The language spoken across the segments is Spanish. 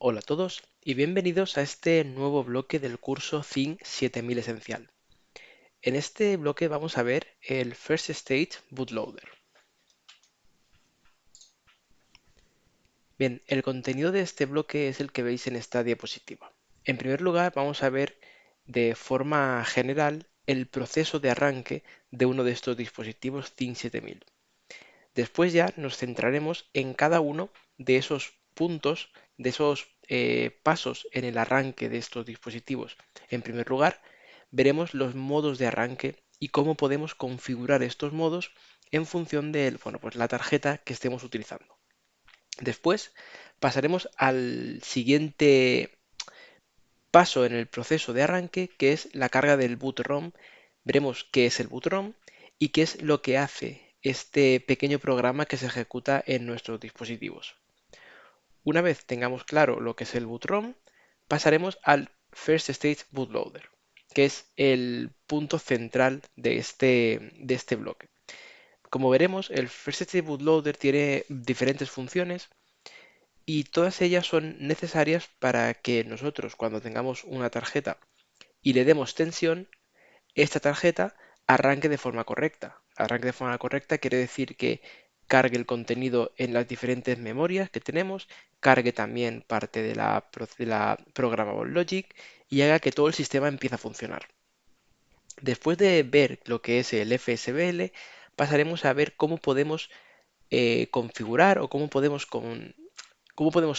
Hola a todos y bienvenidos a este nuevo bloque del curso Think 7000 Esencial. En este bloque vamos a ver el First Stage Bootloader. Bien, el contenido de este bloque es el que veis en esta diapositiva. En primer lugar, vamos a ver de forma general el proceso de arranque de uno de estos dispositivos Think 7000. Después ya nos centraremos en cada uno de esos puntos, de esos pasos en el arranque de estos dispositivos. En primer lugar, veremos los modos de arranque y cómo podemos configurar estos modos en función de pues la tarjeta que estemos utilizando. Después pasaremos al siguiente paso en el proceso de arranque, que es la carga del boot ROM. Veremos qué es el boot ROM y qué es lo que hace este pequeño programa que se ejecuta en nuestros dispositivos. Una vez tengamos claro lo que es el boot ROM, pasaremos al First Stage Bootloader, que es el punto central de este bloque. Como veremos, el First Stage Bootloader tiene diferentes funciones y todas ellas son necesarias para que nosotros, cuando tengamos una tarjeta y le demos tensión, esta tarjeta arranque de forma correcta. Arranque de forma correcta quiere decir que cargue el contenido en las diferentes memorias que tenemos, cargue también parte de la programmable logic y haga que todo el sistema empiece a funcionar. Después de ver lo que es el FSBL, pasaremos a ver cómo podemos configurar o cómo podemos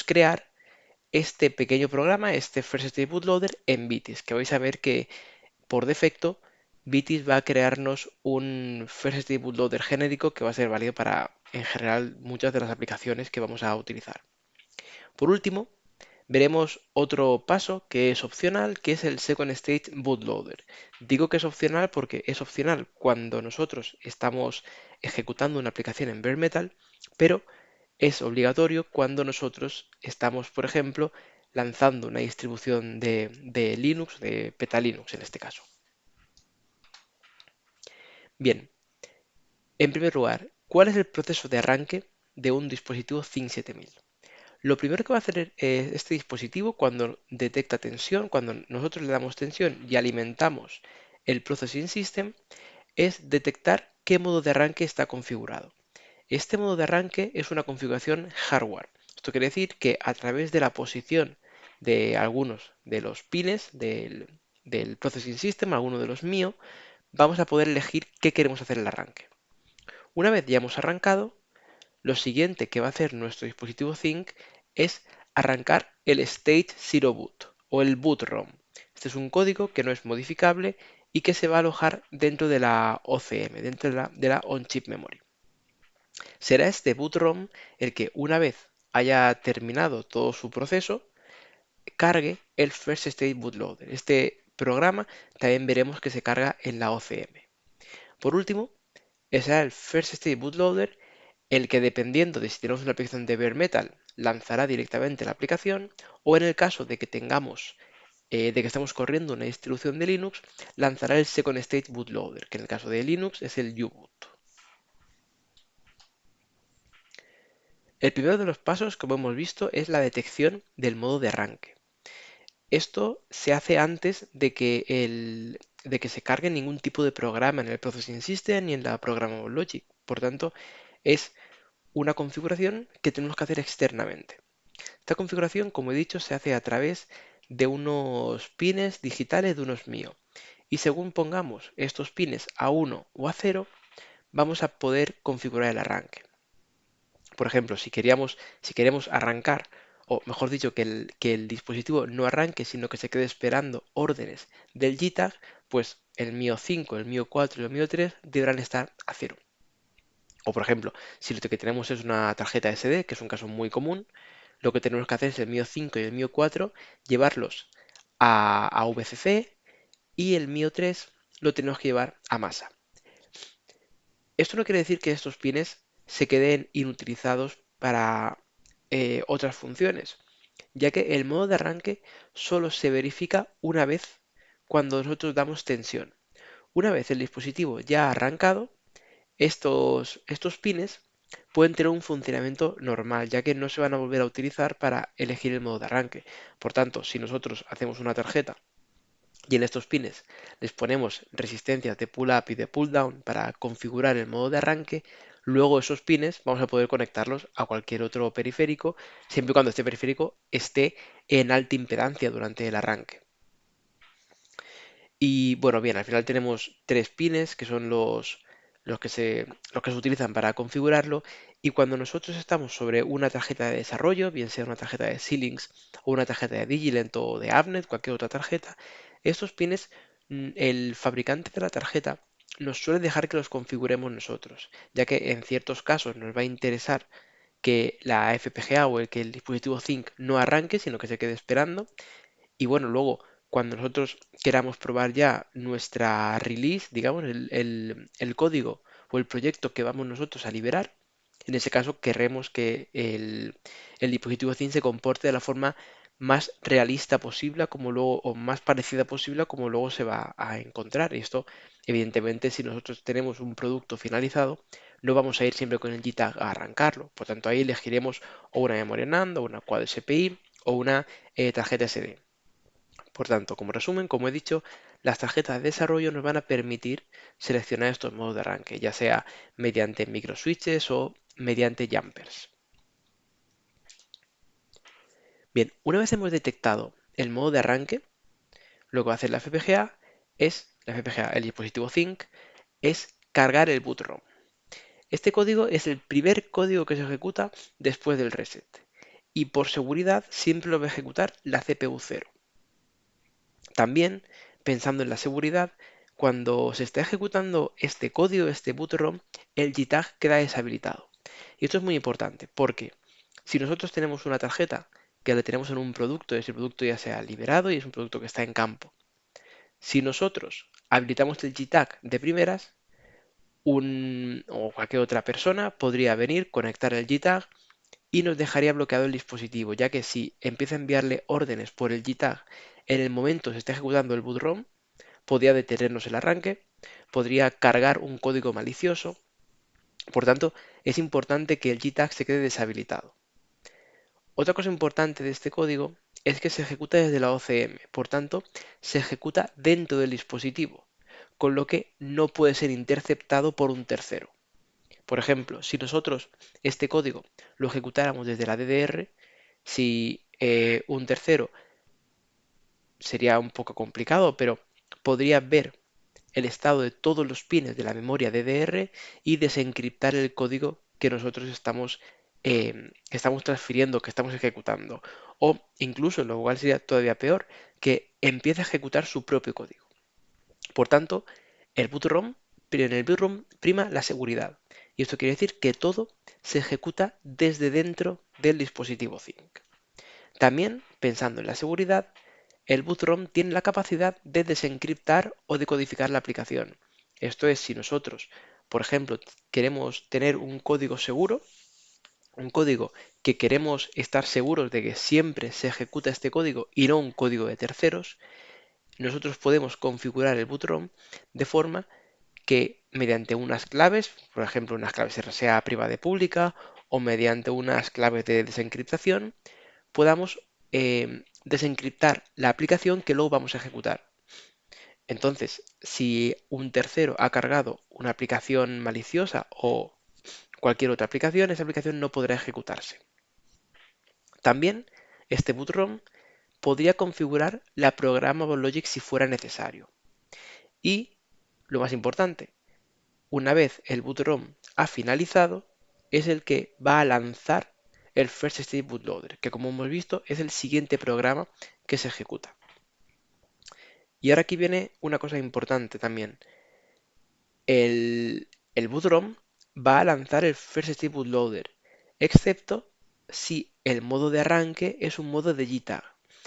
crear este pequeño programa, este First State Bootloader en Vitis, que vais a ver que por defecto, Vitis va a crearnos un First State Bootloader genérico que va a ser válido para, en general, muchas de las aplicaciones que vamos a utilizar. Por último, veremos otro paso que es opcional, que es el Second Stage Bootloader. Digo que es opcional porque es opcional cuando nosotros estamos ejecutando una aplicación en bare metal, pero es obligatorio cuando nosotros estamos, por ejemplo, lanzando una distribución de Linux, de Petalinux en este caso. Bien, en primer lugar, ¿cuál es el proceso de arranque de un dispositivo Think 7000? Lo primero que va a hacer este dispositivo cuando detecta tensión, cuando nosotros le damos tensión y alimentamos el Processing System, es detectar qué modo de arranque está configurado. Este modo de arranque es una configuración hardware. Esto quiere decir que a través de la posición de algunos de los pines del Processing System, alguno de los míos, vamos a poder elegir qué queremos hacer el arranque. Una vez ya hemos arrancado, lo siguiente que va a hacer nuestro dispositivo Think es arrancar el Stage Zero Boot o el boot ROM. Este es un código que no es modificable y que se va a alojar dentro de la OCM, dentro de la On-Chip Memory. Será este boot ROM el que una vez haya terminado todo su proceso, cargue el First Stage Bootloader. Este programa también veremos que se carga en la OCM. Por último, será el First Stage Bootloader el que dependiendo de si tenemos una aplicación de bare metal, lanzará directamente la aplicación, o en el caso de que de que estamos corriendo una distribución de Linux, lanzará el Second Stage Bootloader, que en el caso de Linux es el U-Boot. El primero de los pasos, como hemos visto, es la detección del modo de arranque. Esto se hace antes de que se cargue ningún tipo de programa en el Processing System ni en la Programmable Logic. Por tanto, es una configuración que tenemos que hacer externamente. Esta configuración, como he dicho, se hace a través de unos pines digitales de unos mío. Y según pongamos estos pines a 1 o a 0, vamos a poder configurar el arranque. Por ejemplo, si queremos arrancar, o mejor dicho, que el dispositivo no arranque, sino que se quede esperando órdenes del JTAG, pues el mío 5, el mío 4 y el mío 3 deberán estar a 0. O por ejemplo, si lo que tenemos es una tarjeta SD, que es un caso muy común, lo que tenemos que hacer es el mío 5 y el mío 4 llevarlos a VCC y el mío 3 lo tenemos que llevar a masa. Esto no quiere decir que estos pines se queden inutilizados para otras funciones, ya que el modo de arranque solo se verifica una vez cuando nosotros damos tensión. Una vez el dispositivo ya ha arrancado, estos pines pueden tener un funcionamiento normal, ya que no se van a volver a utilizar para elegir el modo de arranque. Por tanto, si nosotros hacemos una tarjeta y en estos pines les ponemos resistencias de pull up y de pull down para configurar el modo de arranque, luego esos pines vamos a poder conectarlos a cualquier otro periférico, siempre y cuando este periférico esté en alta impedancia durante el arranque. Y bueno, bien, al final tenemos tres pines que son los que se utilizan para configurarlo. Y cuando nosotros estamos sobre una tarjeta de desarrollo, bien sea una tarjeta de Xilinx o una tarjeta de Digilent o de Avnet, cualquier otra tarjeta, estos pines, el fabricante de la tarjeta nos suele dejar que los configuremos nosotros, ya que en ciertos casos nos va a interesar que la FPGA o que el dispositivo Think no arranque, sino que se quede esperando. Y bueno, luego, cuando nosotros queramos probar ya nuestra release, digamos, el código o el proyecto que vamos nosotros a liberar, en ese caso querremos que el dispositivo Thin se comporte de la forma más realista posible, como luego, o más parecida posible a como luego se va a encontrar. Y esto, evidentemente, si nosotros tenemos un producto finalizado, no vamos a ir siempre con el JTAG a arrancarlo. Por tanto, ahí elegiremos o una memoria NAND, o una quad SPI, o una tarjeta SD. Por tanto, como resumen, como he dicho, las tarjetas de desarrollo nos van a permitir seleccionar estos modos de arranque, ya sea mediante microswitches o mediante jumpers. Bien, una vez hemos detectado el modo de arranque, lo que va a hacer la FPGA, el dispositivo Think, es cargar el boot ROM. Este código es el primer código que se ejecuta después del reset. Y por seguridad siempre lo va a ejecutar la CPU 0. También, pensando en la seguridad, cuando se está ejecutando este código, este bootrom, el JTAG queda deshabilitado. Y esto es muy importante porque si nosotros tenemos una tarjeta que la tenemos en un producto, ese producto ya se ha liberado y es un producto que está en campo. Si nosotros habilitamos el JTAG de primeras, o cualquier otra persona podría venir, conectar el JTAG y nos dejaría bloqueado el dispositivo, ya que si empieza a enviarle órdenes por el JTAG en el momento se está ejecutando el bootrom, podría detenernos el arranque, podría cargar un código malicioso. Por tanto, es importante que el JTAG se quede deshabilitado. Otra cosa importante de este código es que se ejecuta desde la OCM, por tanto, se ejecuta dentro del dispositivo, con lo que no puede ser interceptado por un tercero. Por ejemplo, si nosotros este código lo ejecutáramos desde la DDR, si un tercero sería un poco complicado, pero podría ver el estado de todos los pines de la memoria DDR y desencriptar el código que nosotros estamos transfiriendo, que estamos ejecutando. O incluso, lo cual sería todavía peor, que empiece a ejecutar su propio código. Por tanto, en el bootrom prima la seguridad. Y esto quiere decir que todo se ejecuta desde dentro del dispositivo Zinc. También, pensando en la seguridad, el bootrom tiene la capacidad de desencriptar o decodificar la aplicación. Esto es, si nosotros, por ejemplo, queremos tener un código seguro, un código que queremos estar seguros de que siempre se ejecuta este código y no un código de terceros, nosotros podemos configurar el bootrom de forma que mediante unas claves, por ejemplo, unas claves RSA privada y pública, o mediante unas claves de desencriptación, podamos desencriptar la aplicación que luego vamos a ejecutar. Entonces, si un tercero ha cargado una aplicación maliciosa o cualquier otra aplicación, esa aplicación no podrá ejecutarse. También, este bootrom podría configurar la programmable logic si fuera necesario. Y, lo más importante, una vez el bootrom ha finalizado, es el que va a lanzar el First State Bootloader, que como hemos visto es el siguiente programa que se ejecuta. Y ahora aquí viene una cosa importante también. El bootrom va a lanzar el First State Bootloader, excepto si el modo de arranque es un modo de JTAG.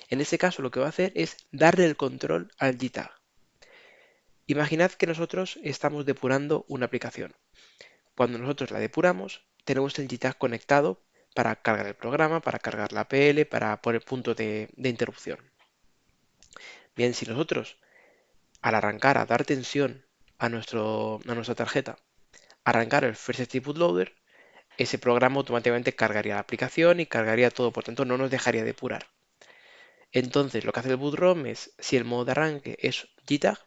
En ese caso lo que va a hacer es darle el control al JTAG. Imaginad que nosotros estamos depurando una aplicación. Cuando nosotros la depuramos, tenemos el JTAG conectado para cargar el programa, para cargar la PL, para poner punto de interrupción. Bien, si nosotros al arrancar, a dar tensión a nuestra tarjeta, arrancar el First State Bootloader, ese programa automáticamente cargaría la aplicación y cargaría todo, por tanto no nos dejaría depurar. Entonces lo que hace el boot ROM es, si el modo de arranque es JTAG,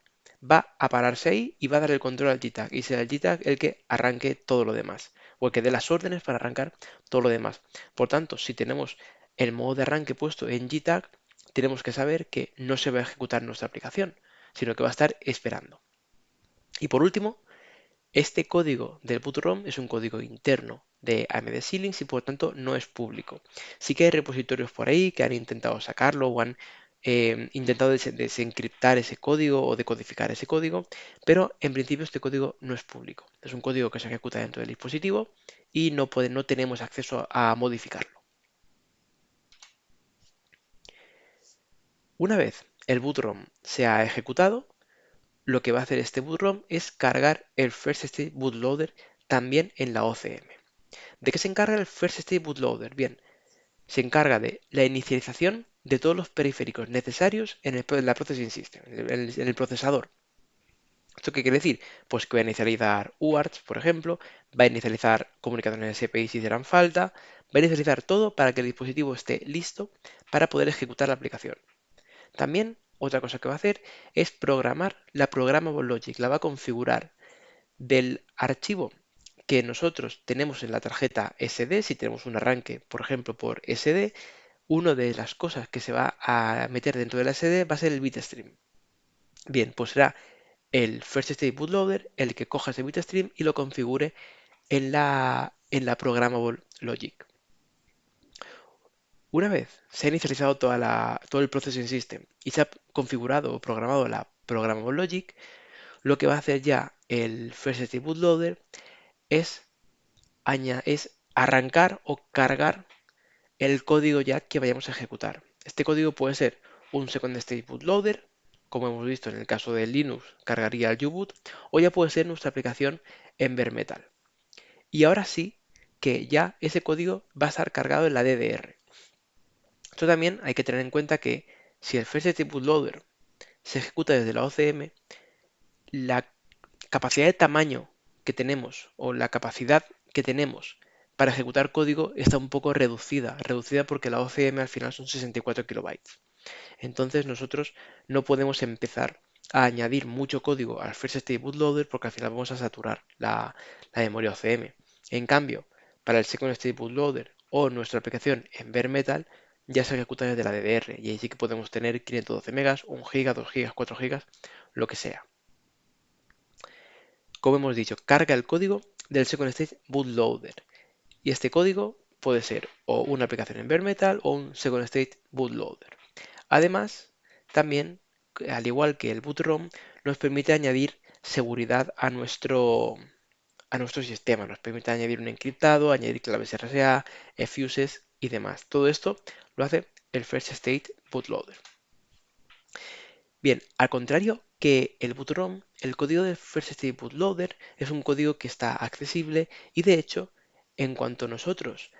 va a pararse ahí y va a dar el control al JTAG y será el JTAG el que arranque todo lo demás o el que dé las órdenes para arrancar todo lo demás. Por tanto, si tenemos el modo de arranque puesto en JTAG, tenemos que saber que no se va a ejecutar nuestra aplicación, sino que va a estar esperando. Y por último, este código del bootrom es un código interno de AMD Xilinx y por tanto no es público. Sí que hay repositorios por ahí que han intentado sacarlo o han intentado desencriptar ese código o decodificar ese código, pero en principio este código no es público. Es un código que se ejecuta dentro del dispositivo y no tenemos acceso a modificarlo. Una vez el bootrom se ha ejecutado, lo que va a hacer este bootrom es cargar el First State Bootloader también en la OCM. ¿De qué se encarga el First State Bootloader? Bien, se encarga de la inicialización de todos los periféricos necesarios en la Processing System, en el procesador. ¿Esto qué quiere decir? Pues que va a inicializar UARTs, por ejemplo, va a inicializar comunicaciones SPI si hicieran falta, va a inicializar todo para que el dispositivo esté listo para poder ejecutar la aplicación. También otra cosa que va a hacer es programar la Programmable Logic, la va a configurar del archivo que nosotros tenemos en la tarjeta SD, si tenemos un arranque, por ejemplo, por SD, una de las cosas que se va a meter dentro de la SD va a ser el bitstream. Bien, pues será el First State Bootloader el que coja ese bitstream y lo configure en la Programmable Logic. Una vez se ha inicializado todo el Processing System y se ha configurado o programado la Programmable Logic, lo que va a hacer ya el First State Bootloader es es arrancar o cargar el código ya que vayamos a ejecutar. Este código puede ser un Second Stage Bootloader, como hemos visto en el caso de Linux, cargaría el U-Boot, o ya puede ser nuestra aplicación en bare metal. Y ahora sí que ya ese código va a estar cargado en la DDR. Esto también hay que tener en cuenta que si el First State Bootloader se ejecuta desde la OCM, la capacidad de tamaño que tenemos o la capacidad que tenemos para ejecutar código está un poco reducida porque la OCM al final son 64 kilobytes. Entonces nosotros no podemos empezar a añadir mucho código al First State Bootloader porque al final vamos a saturar la memoria OCM. En cambio, para el Second State Bootloader o nuestra aplicación en bare metal ya se ejecuta desde la DDR y ahí sí que podemos tener 512 megas, 1 giga, 2 gigas, 4 gigas, lo que sea. Como hemos dicho, carga el código del Second Stage Bootloader. Y este código puede ser o una aplicación en bare metal o un Second State Bootloader. Además, también, al igual que el bootrom, nos permite añadir seguridad a nuestro sistema. Nos permite añadir un encriptado, añadir claves RSA, fuses y demás. Todo esto lo hace el First State Bootloader. Bien, al contrario que el bootrom, el código del First State Bootloader es un código que está accesible y de hecho, en cuanto nosotros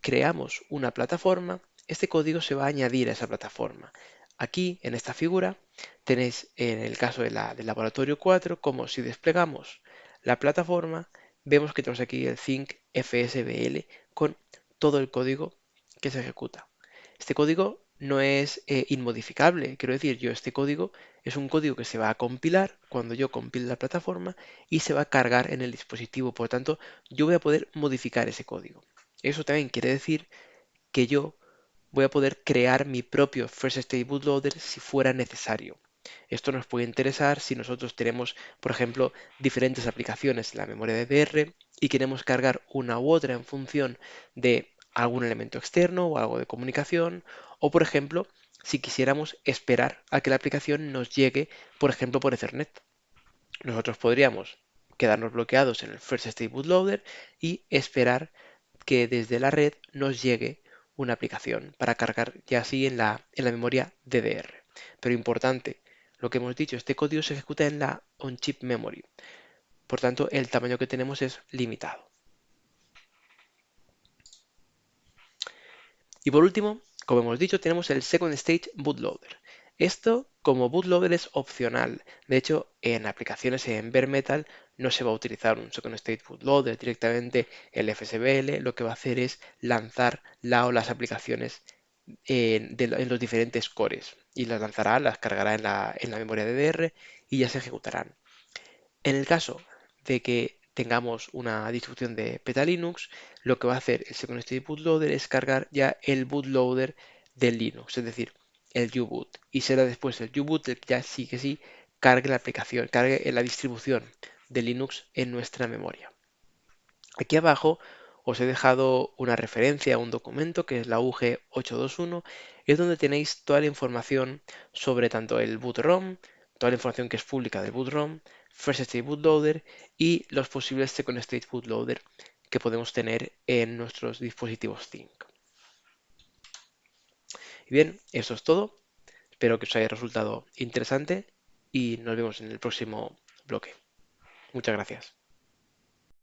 creamos una plataforma, este código se va a añadir a esa plataforma. Aquí, en esta figura, tenéis en el caso del laboratorio 4, como si desplegamos la plataforma, vemos que tenemos aquí el Think FSBL con todo el código que se ejecuta. Este código no es inmodificable, quiero decir, este código es un código que se va a compilar cuando yo compile la plataforma y se va a cargar en el dispositivo, por lo tanto, yo voy a poder modificar ese código. Eso también quiere decir que yo voy a poder crear mi propio First State Bootloader si fuera necesario. Esto nos puede interesar si nosotros tenemos, por ejemplo, diferentes aplicaciones en la memoria DDR y queremos cargar una u otra en función de algún elemento externo o algo de comunicación, o por ejemplo, si quisiéramos esperar a que la aplicación nos llegue, por ejemplo, por Ethernet. Nosotros podríamos quedarnos bloqueados en el First State Bootloader y esperar que desde la red nos llegue una aplicación para cargar ya así en la memoria DDR. Pero importante, lo que hemos dicho, este código se ejecuta en la on-chip memory. Por tanto, el tamaño que tenemos es limitado. Y por último, como hemos dicho, tenemos el Second Stage Bootloader. Esto Como bootloader es opcional. De hecho, en aplicaciones en bare metal no se va a utilizar un second state bootloader. Directamente el FSBL lo que va a hacer es lanzar la o las aplicaciones en los diferentes cores y las lanzará, las cargará en la memoria DDR y ya se ejecutarán. En el caso de que tengamos una distribución de Peta Linux, lo que va a hacer el Second State Bootloader es cargar ya el bootloader del Linux, es decir, el U-boot. Y será después el U-boot el que ya sí que sí cargue la aplicación, cargue la distribución de Linux en nuestra memoria. Aquí abajo os he dejado una referencia a un documento que es la UG 821, es donde tenéis toda la información sobre tanto el boot ROM, toda la información que es pública del boot ROM, First State Bootloader y los posibles Second State Bootloader que podemos tener en nuestros dispositivos Think. Y bien, eso es todo. Espero que os haya resultado interesante y nos vemos en el próximo bloque. Muchas gracias.